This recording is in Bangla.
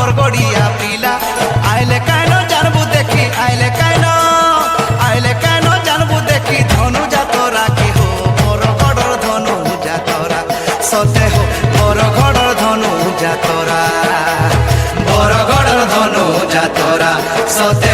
বরগড়িয়া পিলা আইলে কেন জানবু দেখি আইলে কেন জানবু দেখি ধনু যাতরা কি হো বরগড়র ধনু যাতরা সতে হো বরগড়র ধনু যাতরা বরগড়র ধনু যাতরা সতে